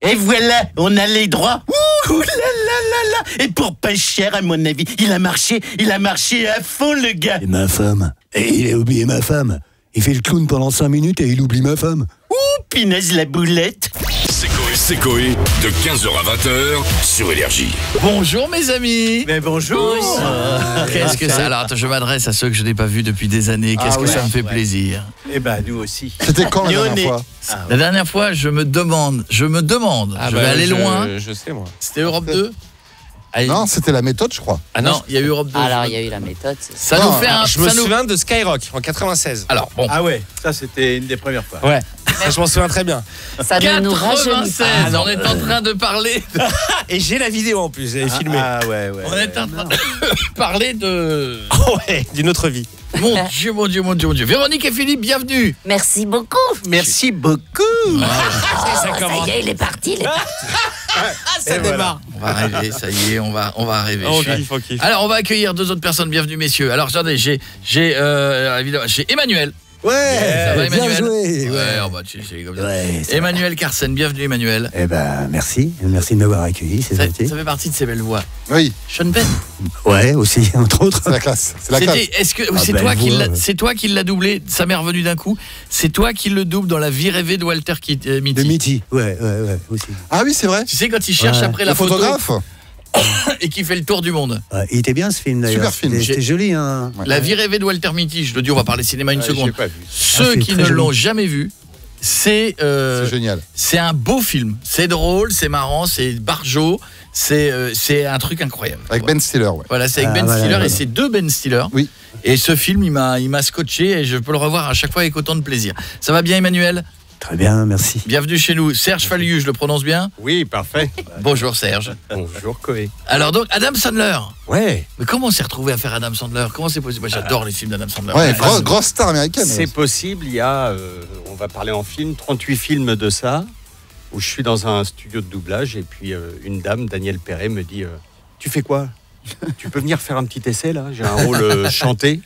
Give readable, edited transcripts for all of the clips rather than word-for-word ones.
Et voilà, on a les droits. Ouh là là là là. Et pour pas cher, à mon avis, il a marché à fond, le gars. Et ma femme. Et il a oublié ma femme. Il fait le clown pendant 5 minutes et il oublie ma femme. Ouh, pinaise la boulette. C'est Coé, de 15h à 20h sur Énergie. Bonjour mes amis. Mais bonjour. Qu'est-ce que ça... Alors attends, je m'adresse à ceux que je n'ai pas vus depuis des années. Qu'est-ce que ça me fait plaisir. Eh ben, nous aussi. C'était quand la dernière fois? La dernière fois, je me demande. Je vais aller loin. Je sais, moi. C'était Europe 2. Non, c'était la méthode, je crois. Ah non, il y a eu Europe 2. Alors, il y a eu la méthode. Ça nous fait un... Je me souviens de Skyrock en 96. Alors, bon. Ah ouais, ça c'était une des premières fois. Ouais, ça, je m'en souviens très bien. Ça ne nous rajeunit 96, pas. on est en train de parler... Et j'ai la vidéo en plus, j'ai filmé. Ah ouais. On est en train de parler de... Ouais, d'une autre vie. Mon Dieu, mon Dieu, mon Dieu, mon Dieu. Véronique et Philippe, bienvenue. Merci beaucoup. Merci beaucoup. Ça y est, il est parti. Ça démarre. On va arriver, ça y est, on va arriver. On kiffe. Alors, on va accueillir deux autres personnes. Bienvenue, messieurs. Alors, attendez, j'ai Emmanuel. Ouais, Ça va, bien Emmanuel? joué. Ouais, bah, c'est comme ça. Ouais, ça Emmanuel Carsen, bienvenue, Emmanuel. Eh ben, merci de m'avoir accueilli, c'est Ça gentil. fait partie de ces belles voix. Oui, Sean Penn. Ouais, aussi, entre autres. c'est la classe. C'est la classe. Est-ce que Ah, c'est belle toi qui voix. c'est toi qui l'as doublé? Ça m'est revenu d'un coup. C'est toi qui le double dans La vie rêvée de Walter De Mitty. Mitty, ouais, aussi. Ah oui, c'est vrai. Tu sais quand il cherche Ouais. après la Le photo photographe. et qui fait le tour du monde. Ouais, il était bien ce film d'ailleurs. Super film. C'était joli, hein. La vie rêvée de Walter Mitty, je le dis, on va parler cinéma une seconde. Pas vu. Ceux c'est qui très ne joli. l'ont jamais vu, c'est C'est génial. c'est un beau film. C'est drôle, c'est marrant, c'est barjot, c'est un truc incroyable. Avec Ben Stiller, ouais. Voilà, c'est avec Ah, Ben voilà, Stiller voilà. et c'est deux Ben Stiller. Oui. Et ce film, il m'a scotché et je peux le revoir à chaque fois avec autant de plaisir. Ça va bien, Emmanuel? Très bien, merci. Bienvenue chez nous. Serge Falliu, je le prononce bien? Oui, parfait. Bonjour Serge. Bonjour, Coé. Alors donc, Adam Sandler. Ouais. Mais comment on s'est retrouvé à faire Adam Sandler? Comment c'est possible? Moi, j'adore les films d'Adam Sandler. Ouais, grosse star américaine. C'est possible, il y a, on va parler en film, 38 films de ça, où je suis dans un studio de doublage, et puis une dame, Danielle Perret, me dit tu fais quoi? Tu peux venir faire un petit essai, là? J'ai un rôle chanté.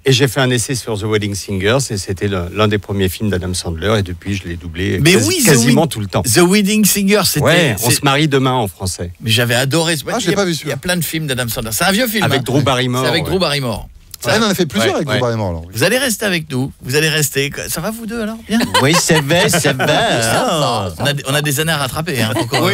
Et j'ai fait un essai sur The Wedding Singers, et c'était l'un des premiers films d'Adam Sandler, et depuis, je l'ai doublé Mais oui, quasiment tout le temps. The Wedding Singer, c'était... Ouais, on se marie demain en français. Mais j'avais adoré ce... Ah, je l'ai pas vu, Il y celui-là. a plein de films d'Adam Sandler. C'est un vieux film. Avec hein. Drew Barrymore. C'est avec ouais. Drew Barrymore. Ah, on en a fait plusieurs Ouais, avec ouais. Drew Barrymore, alors. Vous allez rester avec nous. Vous allez rester... Ça va vous deux alors? Bien. Oui, ça va. On a des années à rattraper. Hein. Oui.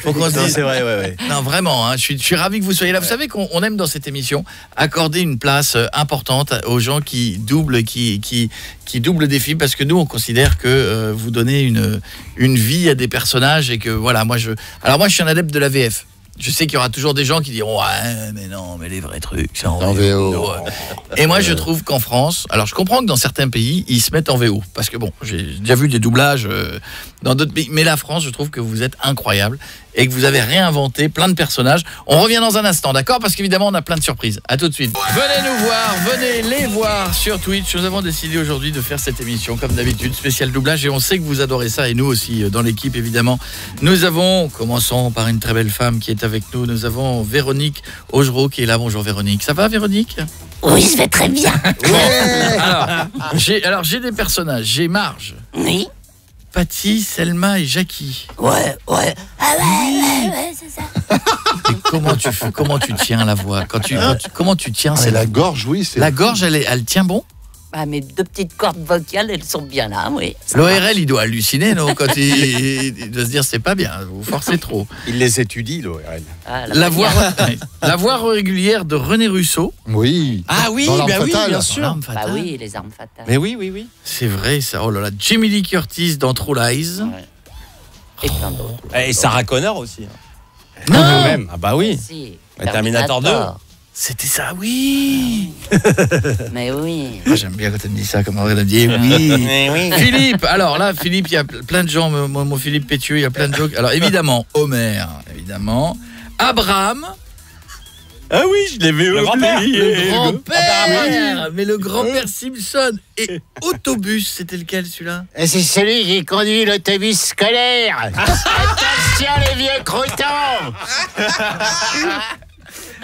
Faut qu'on se Non, dise... c'est vrai, ouais. Non, vraiment, hein, je suis ravi que vous soyez là. Vous savez qu'on aime dans cette émission accorder une place importante aux gens qui doublent, qui doublent des films, parce que nous, on considère que vous donnez une vie à des personnages et que, voilà, Alors moi, je suis un adepte de la VF. Je sais qu'il y aura toujours des gens qui diront ouais mais non mais les vrais trucs c'est en VO. Et moi je trouve qu'en France, alors je comprends que dans certains pays ils se mettent en VO parce que bon, j'ai déjà vu des doublages dans d'autres pays, mais la France, je trouve que vous êtes incroyable et que vous avez réinventé plein de personnages. On revient dans un instant, d'accord? Parce qu'évidemment on a plein de surprises. À tout de suite. Venez nous voir, venez les voir sur Twitch. Nous avons décidé aujourd'hui de faire cette émission comme d'habitude, spécial doublage, et on sait que vous adorez ça, et nous aussi dans l'équipe évidemment. Nous avons, commençons par une très belle femme qui est avec nous. Nous avons Véronique Augereau qui est là. Bonjour Véronique. Ça va Véronique? Oui, je vais très bien. Alors j'ai des personnages. J'ai Marge, Oui. Patty, Selma et Jackie. Ouais. Ah ouais, c'est ça. Et comment tu tiens la voix comment tu tiens Ah, mais cette... la gorge, oui, c'est. La gorge, elle tient bon? Ah, mes deux petites cordes vocales, elles sont bien là, oui. L'ORL, il doit halluciner, non? Quand il doit se dire, c'est pas bien, vous forcez trop. Il les étudie, l'ORL. Ah, La voix régulière de René Russo. Oui. Ah oui, Dans L'Arme bah oui, fatale. bien sûr. L'arme Bah fatale. oui, les armes fatales. Mais oui. C'est vrai, ça. Oh là là. Jamie Lee Curtis dans True Lies. Ouais. Et plein d'autres. Et Sarah Connor aussi. Non, Même. Ah bah oui. Si. Terminator 2. c'était ça, oui. Mais oui. Moi, j'aime bien quand elle me dit ça, comme elle me dit oui. Philippe, alors là, Philippe, il y a plein de gens, mon Philippe Pétieux, il y a plein de gens. Alors évidemment, Homer, évidemment. Abraham. Ah oui, je l'ai vu. Le grand-père. Le grand-père. Mais le grand-père Simpson. Et Autobus, c'était lequel celui-là? C'est celui qui conduit l'autobus scolaire. Attention les vieux croutons.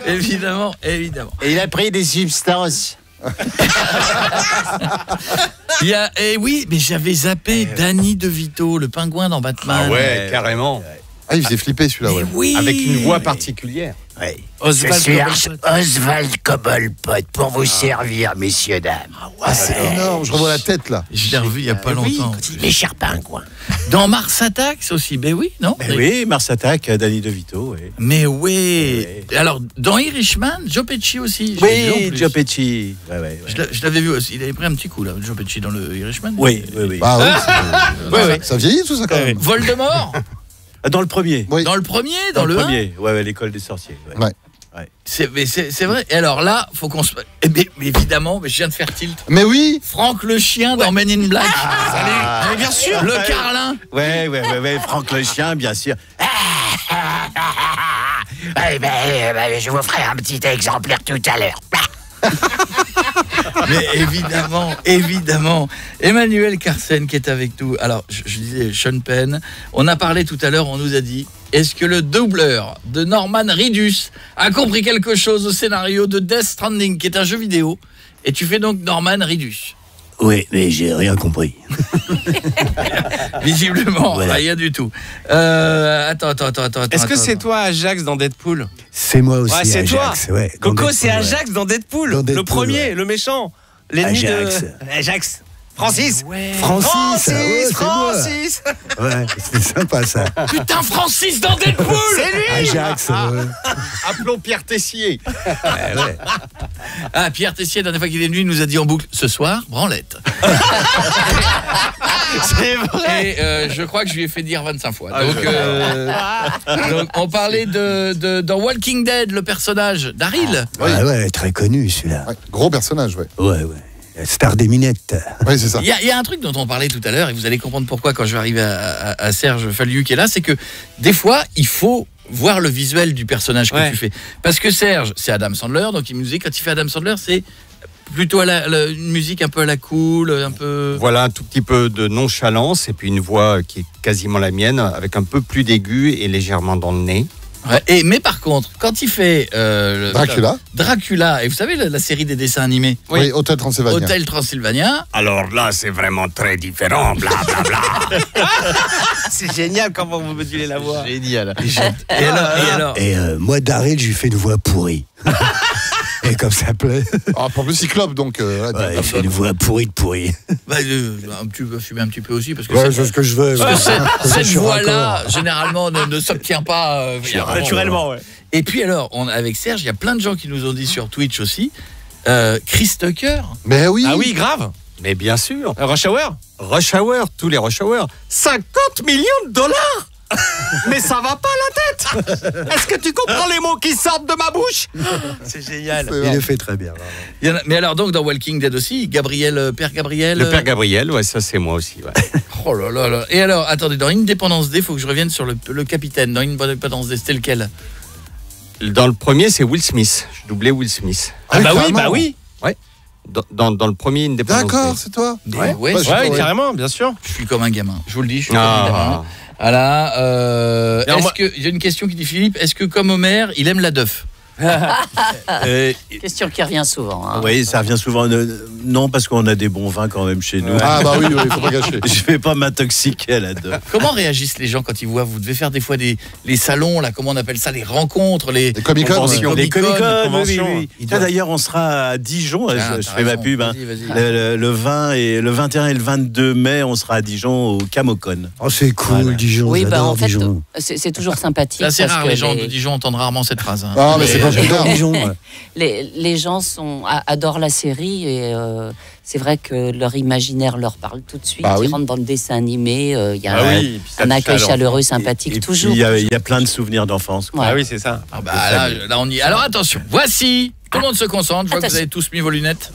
Évidemment. Et il a pris des substances. Et oui, mais j'avais zappé Danny DeVito, le pingouin dans Batman. Ah ouais, carrément. Ah, il faisait flipper celui-là, ouais. Oui. Avec une voix particulière. Oswald Cobblepot pour vous servir, messieurs, dames. Ah, c'est énorme, je revois la tête là. Je l'ai revu il n'y a pas longtemps. Mes chers pingouins. Dans Mars Attacks aussi, ben oui, non? Oui, Mars Attack, Danny DeVito. Oui, Mais oui. Alors, dans Irishman, Joe Pesci aussi. je l'ai vu en plus. Joe Pesci. Ouais. Je l'avais vu aussi. Il avait pris un petit coup, là, Joe Pesci dans le Irishman. Oui. Ah oui, Oui. ça vieillit tout ça quand même. Voldemort. Dans le premier. Oui. Dans le premier, dans le 1. premier. Ouais, l'école des sorciers. Ouais. C'est vrai. Et alors là, faut qu'on se. Mais évidemment, mais je viens de faire tilt. Mais oui. Franck le chien dans Men in Black. Salut. Mais bien sûr. Le Carlin. Ouais, Franck le chien, bien sûr. Je vous ferai un petit exemplaire tout à l'heure. Mais évidemment. Emmanuel Carsen qui est avec nous. Alors, je disais Sean Penn. On a parlé tout à l'heure, on nous a dit, est-ce que le doubleur de Norman Reedus a compris quelque chose au scénario de Death Stranding, qui est un jeu vidéo? Et tu fais donc Norman Reedus. Oui, mais j'ai rien compris. Visiblement, Voilà. rien du tout. Attends. Est-ce que c'est toi, Ajax, dans Deadpool? C'est moi aussi, Ouais, c'est Ajax. toi. Ouais, dans Coco, Deadpool, c'est ouais. Ajax dans Deadpool. Dans Le Deadpool, premier, ouais. le méchant. L'ennemi Ajax. de... Ajax. Francis. Francis, Francis. Ouais, c'est sympa ça. Putain, Francis dans Deadpool. C'est lui. Ajax, ouais. Appelons Pierre Tessier. Ah, Pierre Tessier, la dernière fois qu'il est venu, il nous a dit en boucle, ce soir, branlette. C'est vrai. Et je crois que je lui ai fait dire 25 fois. Donc, on parlait dans Walking Dead, le personnage d'Aril. Ouais, très connu celui-là. Ouais, gros personnage, ouais. Ouais. Star des minettes. Oui, c'est ça. Il y a un truc dont on parlait tout à l'heure, et vous allez comprendre pourquoi quand je vais arriver à Serge Falliu qui est là, c'est que des fois, il faut voir le visuel du personnage que tu fais. Parce que Serge, c'est Adam Sandler, donc il me disait, quand il fait Adam Sandler, c'est plutôt une musique un peu à la cool, un peu... Voilà, un tout petit peu de nonchalance et puis une voix qui est quasiment la mienne, avec un peu plus d'aigu et légèrement dans le nez. Ouais, mais par contre, quand il fait Dracula, et vous savez la série des dessins animés, Oui, Hôtel Transylvania. Hôtel Transylvania. Alors là, c'est vraiment très différent, blablabla. C'est génial comment vous modulez la voix. Génial. Et alors Et moi, Daryl, je lui fais une voix pourrie. Et comme ça plaît. Ah, pour le cyclope, donc. Ouais, il fait une voix pourrie de pourrie. Tu peux fumer un petit peu aussi, parce que Ouais, c'est ce que je veux. parce que ouais. cette Je suis voix-là, raccord. généralement, ne s'obtient pas Naturellement, ouais. Et puis alors, avec Serge, il y a plein de gens qui nous ont dit sur Twitch aussi, Chris Tucker. Mais oui. Ah oui, grave. Mais bien sûr. Rush Hour. Rush Hour, tous les Rush Hour. 50 millions de dollars. Mais ça va pas la tête. Est-ce que tu comprends les mots qui sortent de ma bouche? C'est génial. Il le fait très bien. Mais alors donc dans Walking Dead aussi, Père Gabriel. Le père Gabriel, ouais, ça c'est moi aussi. Ouais. Oh là là là. Et alors, attendez, dans Independence Day, il faut que je revienne sur le capitaine. Dans Independence Day, c'était lequel? Dans le premier, c'est Will Smith. Je doublais Will Smith. Ah bah oui, carrément. bah oui. Dans le premier Independence D'accord, Day. c'est toi. Ouais, Ouais, Ouais, carrément, bien sûr. je suis comme un gamin. Je vous le dis, je suis comme Ah. un gamin. Voilà. Alors, moi- Il y a une question qui dit Philippe, est-ce que comme Homer, il aime la Duff? Question qui revient souvent. Hein. Oui, ça revient souvent. Non, parce qu'on a des bons vins quand même chez nous. Ah bah oui, il faut pas gâcher. Je vais pas m'intoxiquer là-dedans. Comment réagissent les gens quand ils voient? Vous devez faire des fois les salons, là, comment on appelle ça, les rencontres, les Comic-Con, conventions, Les Comic-Con, Comic-Con, conventions. oui. Ils Tiens, doivent- d'ailleurs, on sera à Dijon. Ah, je t'as fais ma raison. pub. Hein. Vas-y. Le 20 et le 21 et le 22 mai, on sera à Dijon au Camocon. Oh, c'est cool, Voilà. Dijon. Oui, j'adore en fait, Dijon. c'est toujours sympathique. C'est assez parce rare, que les gens de Dijon entendent rarement cette phrase. Hein. Ah, mais c'est pas J'adore grave. Dijon. ouais. les gens adorent la série et c'est vrai que leur imaginaire leur parle tout de suite. Ah oui. Ils rentrent dans le dessin animé, il y a ça un touche accueil à chaleureux, Et sympathique, puis, toujours. il y a plein de souvenirs d'enfance. Ouais. Ah oui, c'est ça. Ah bah, là, on y est. Alors attention, voici. Tout le monde se concentre. Je vois que vous avez tous mis vos lunettes.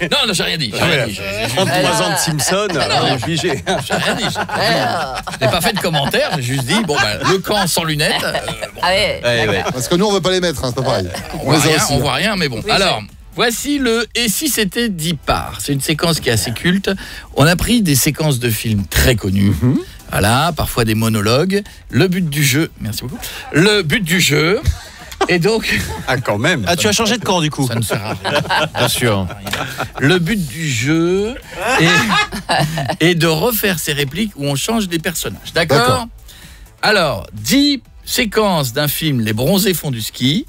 Non, j'ai rien dit. J'ai rien dit. J'ai 33 ans de Simpson. on est obligé. rien dit. Je n'ai pas fait de commentaire. J'ai juste dit, le camp sans lunettes. Bon, Ah ouais. Parce que nous, on veut pas les mettre, hein, c'est pas pareil. on voit les a rien, aussi, on hein. voit rien, mais bon. Alors, voici le Et si c'était 10 parts. C'est une séquence qui est assez culte. On a pris des séquences de films très connus. Voilà, parfois des monologues. Le but du jeu, merci beaucoup. Le but du jeu, Et donc... Ah, quand même. Ah, tu as changé de camp du coup. Ça ne sert à rien. Bien sûr. Le but du jeu est de refaire ces répliques où on change des personnages. D'accord. Alors, 10 séquences d'un film Les Bronzés font du ski.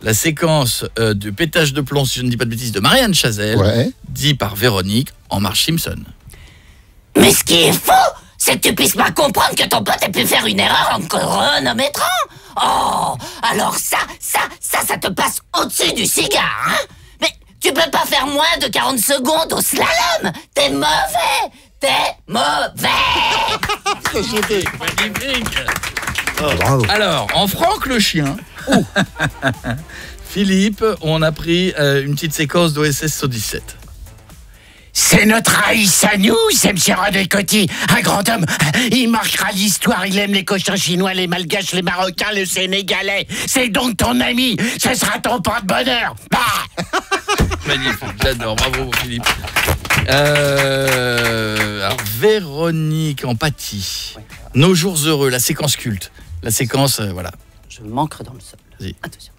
La séquence de pétage de plomb, si je ne dis pas de bêtises, de Marianne Chazelle, dit par Véronique en Marge Simpson. Mais ce qui est fou, c'est que tu puisses pas comprendre que ton pote ait pu faire une erreur en chronométrant. Oh, alors ça te passe au-dessus du cigare, hein? Mais tu peux pas faire moins de 40 secondes au slalom. T'es mauvais. Magnifique. Bravo. Alors, en Franck le chien, Philippe, on a pris une petite séquence d'OSS 117. C'est notre Aïs à nous, c'est M. René Coty, un grand homme. Il marquera l'histoire, il aime les cochons chinois, les malgaches, les marocains, le sénégalais. C'est donc ton ami, ce sera ton porte-bonheur. Magnifique, j'adore, bravo Philippe. Alors, Véronique Empathie. Nos jours heureux, la séquence culte. La séquence, voilà. Je m'ancre dans le sol. Vas-y. Attention.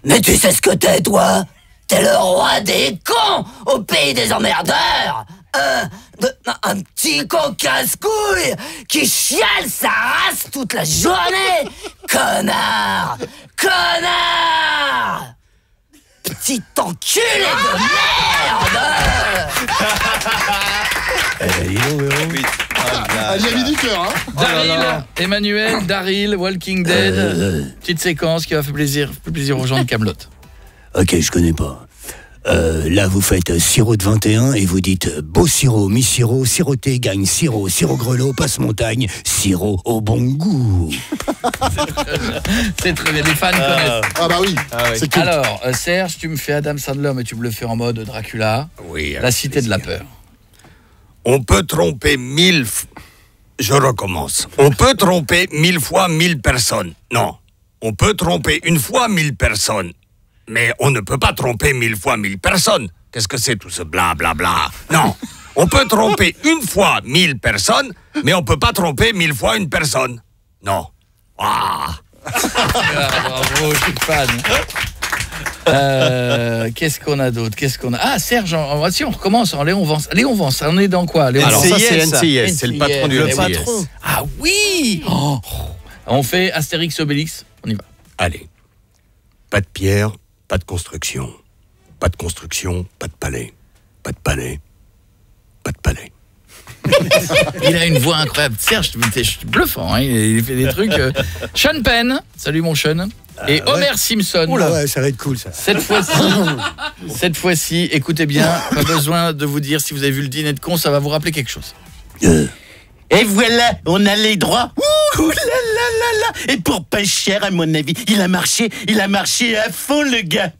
Mais tu sais ce que t'es, toi? T'es le roi des cons au pays des emmerdeurs. Un petit con casse-couille qui chiale sa race toute la journée. Connard. Petit enculé de merde. Ah, il y a mis du cœur, hein. Daryl, Emmanuel, Daryl, Walking Dead. Petite séquence qui va faire plaisir aux gens de Kaamelott. Ok, je connais pas. Là, vous faites sirop de 21 et vous dites beau sirop, mi-sirop, siroté, gagne sirop, sirop grelot, passe-montagne, sirop au bon goût. C'est très bien, les fans connaissent. Ah bah oui, c'est cool. Alors, Serge, tu me fais Adam Sandler, mais tu me le fais en mode Dracula. Oui. La cité de la peur. On peut tromper 1000... Je recommence. On peut tromper 1000 fois 1000 personnes. Non. On peut tromper une fois 1000 personnes. Mais on ne peut pas tromper 1000 fois 1000 personnes. Qu'est-ce que c'est tout ce blablabla? Non. On peut tromper une fois 1000 personnes, mais on peut pas tromper 1000 fois une personne. Non. Ah. Bravo, je suis fan. Qu'est-ce qu'on a d'autre? Ah, Serge, si on recommence, Léon Vance. On est dans quoi? Alors ça, c'est NCIS, c'est le patron du NCIS. Patron. Ah oui. On fait Astérix Obélix, on y va. Allez. Pas de pierre, pas de construction. Pas de construction, pas de palais. Pas de palais, pas de palais. Il a une voix incroyable. Serge, je suis bluffant, hein. Il fait des trucs. Sean Penn, salut mon Sean. Et Homer Simpson. Oula, ouais, ça va être cool ça. Cette fois-ci, écoutez bien, pas besoin de vous dire si vous avez vu le dîner de con, ça va vous rappeler quelque chose. Et voilà, on a les droits. Ouh là là là là. Et pour pas cher, à mon avis, il a marché à fond, le gars.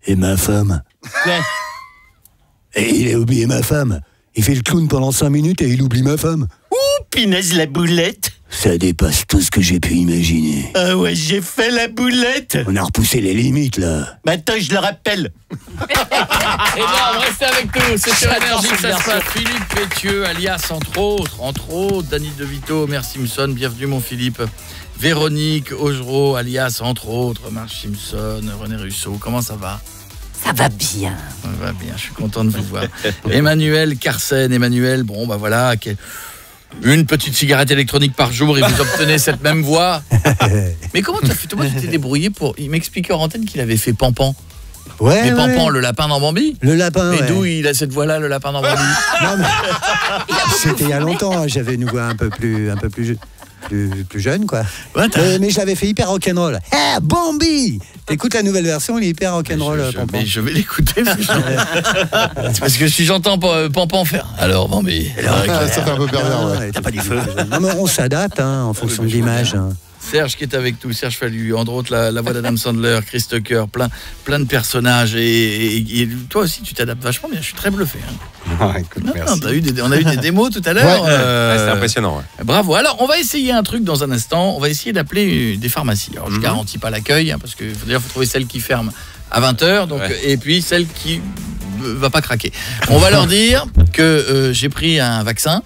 Et ma femme. Ouais. Et il a oublié ma femme. Il fait le clown pendant 5 minutes et il oublie ma femme. Ouh, pinaise la boulette. Ça dépasse tout ce que j'ai pu imaginer. Ah ouais, j'ai fait la boulette. On a repoussé les limites, là. Maintenant, je le rappelle. Énorme, restez avec nous, c'est sur Énergie que ça se passe. Philippe Pétieux, alias entre autres, Danny DeVito, Homer Simpson, bienvenue mon Philippe. Véronique Augereau, alias entre autres, Marge Simpson, René Russo, comment ça va? Ça va bien. Ça va bien, je suis content de vous voir. Emmanuel Carsen, bon bah voilà, une petite cigarette électronique par jour et vous obtenez cette même voix. Mais comment tu as fait? Toi, tu t'es débrouillé pour... Il m'expliquait en antenne qu'il avait fait Pampan. Ouais. Mais Pampan, le lapin dans Bambi. Le lapin, mais d'où il a cette voix-là, le lapin dans Bambi? Non, mais c'était il y a longtemps, j'avais une voix un peu plus jeune, quoi. Ouais, mais je l'avais fait hyper rock'n'roll. Hey, Bambi! T'écoutes la nouvelle version, il est hyper rock'n'roll, Pampan. Mais je vais l'écouter. Parce que si j'entends Pampan faire. Alors, Bambi. Ça fait un peu pervers, ouais. T'as pas du feu. Non, mais on s'adapte, hein, en fonction de l'image. Serge qui est avec nous, Serge Fallu, entre autres la voix d'Adam Sandler, Chris Tucker, plein de personnages et toi aussi tu t'adaptes vachement bien, je suis très bluffé. Hein. Ah, écoute, merci. On a eu des démos tout à l'heure. C'est impressionnant. Ouais. Bravo. Alors on va essayer un truc dans un instant, on va essayer d'appeler des pharmacies. Alors je garantis pas l'accueil, hein, parce que d'ailleurs faut trouver celle qui ferme à 20h, donc, et puis celle qui va pas craquer. On va leur dire que j'ai pris un vaccin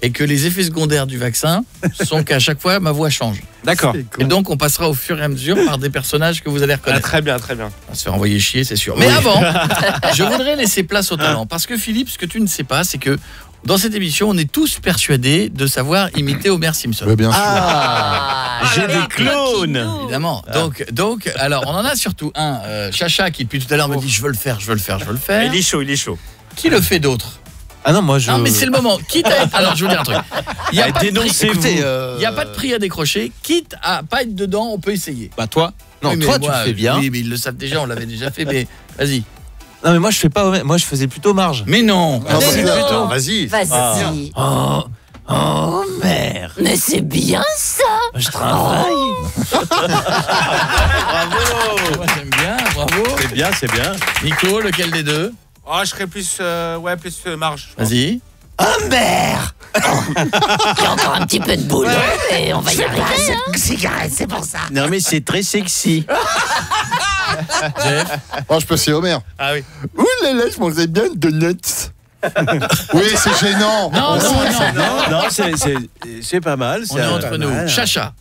et que les effets secondaires du vaccin sont qu'à chaque fois ma voix change. D'accord. Et donc on passera au fur et à mesure par des personnages que vous allez reconnaître. Très bien, très bien. On va se faire envoyer chier, c'est sûr. Mais avant, je voudrais laisser place au talent parce que Philippe, ce que tu ne sais pas, c'est que dans cette émission, on est tous persuadés de savoir imiter Homer Simpson. Oui, bien sûr. J'ai des clones. Évidemment. Donc, alors, on en a surtout un, Chacha, qui depuis tout à l'heure me dit je veux le faire. Il est chaud. Qui le fait d'autre? Ah non, moi je... Non, mais c'est le moment. Quitte à être... Alors, je veux dire un truc. Il n'y a, pas de prix à décrocher. Quitte à pas être dedans, on peut essayer. Bah toi. Non, oui, toi moi, tu le fais bien. Oui, mais ils le savent déjà, on l'avait déjà fait, mais vas-y. Non mais moi je fais pas, moi je faisais plutôt Marge. Mais non. Vas-y. Vas-y. Oh merde. Mais c'est bien ça. Je travaille. Bravo. Moi, j'aime bien, bravo. C'est bien. Nico, lequel des deux? Oh, je serais plus Marge. Vas-y. Humbert. Il y a encore un petit peu de boulot, mais on va y arriver. Cigarette, c'est pour ça. Non mais c'est très sexy. Jeff. Oh, je peux essayer Homer. Ah oui. Ouh là là, je mangeais bien de nuts. Oui, c'est gênant. Non, c'est pas mal. On est entre nous. Chacha.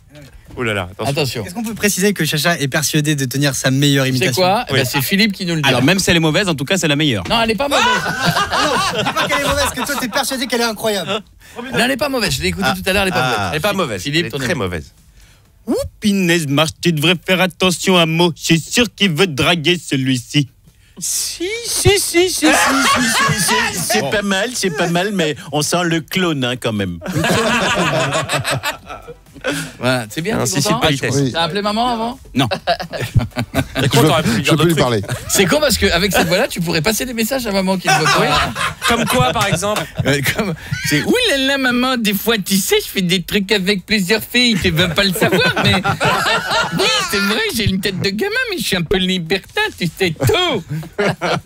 Oh là là, attention. Est-ce qu'on peut préciser que Chacha est persuadé de tenir sa meilleure imitation? C'est quoi? Eh ben, c'est Philippe qui nous le dit. Alors même si elle est mauvaise, en tout cas c'est la meilleure. Non, elle est pas mauvaise. Non, dis pas qu'elle est mauvaise, que toi t'es persuadé qu'elle est incroyable. Non, elle est pas mauvaise. Je l'ai écoutée tout à l'heure, elle est pas mauvaise. Elle est pas mauvaise. Philippe, elle est très mauvaise. Ouh, Pinez Marche, tu devrais faire attention à Mo. Je suis sûr qu'il veut draguer celui-ci. Si, c'est pas mal, mais on sent le clone hein, quand même. Voilà, c'est bien. C'est une politesse. Oui. T'as appelé maman avant? Non. Je peux lui parler. C'est con parce qu'avec cette voix-là, tu pourrais passer des messages à maman qui ne veut pas. Comme quoi par exemple? C'est ouh là là maman, des fois tu sais, je fais des trucs avec plusieurs filles, tu veux pas le savoir, mais oui c'est vrai, j'ai une tête de gamin, mais je suis un peu libertin, tu sais tout.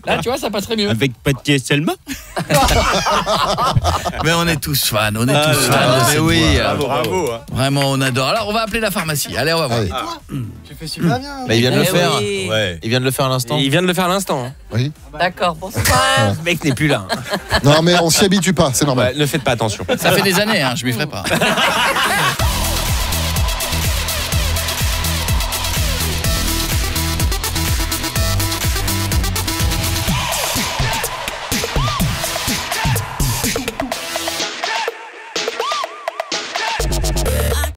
Là tu vois, ça passerait mieux. Avec Paty et Selma. Mais on est tous fans, de cette oui, voix. bravo. Vraiment, on adore. Alors on va appeler la pharmacie. Allez, on va voir. Allez. Tu fais super bien. Bah, il vient de le faire. Oui. Ouais. Il vient de le faire à l'instant. Il vient de le faire à l'instant. Hein. Oui. D'accord, bonsoir. Le mec n'est plus là. Non, mais on s'y habitue pas, c'est normal. Ouais, ne faites pas attention. Ça fait des années, hein, je m'y ferai pas.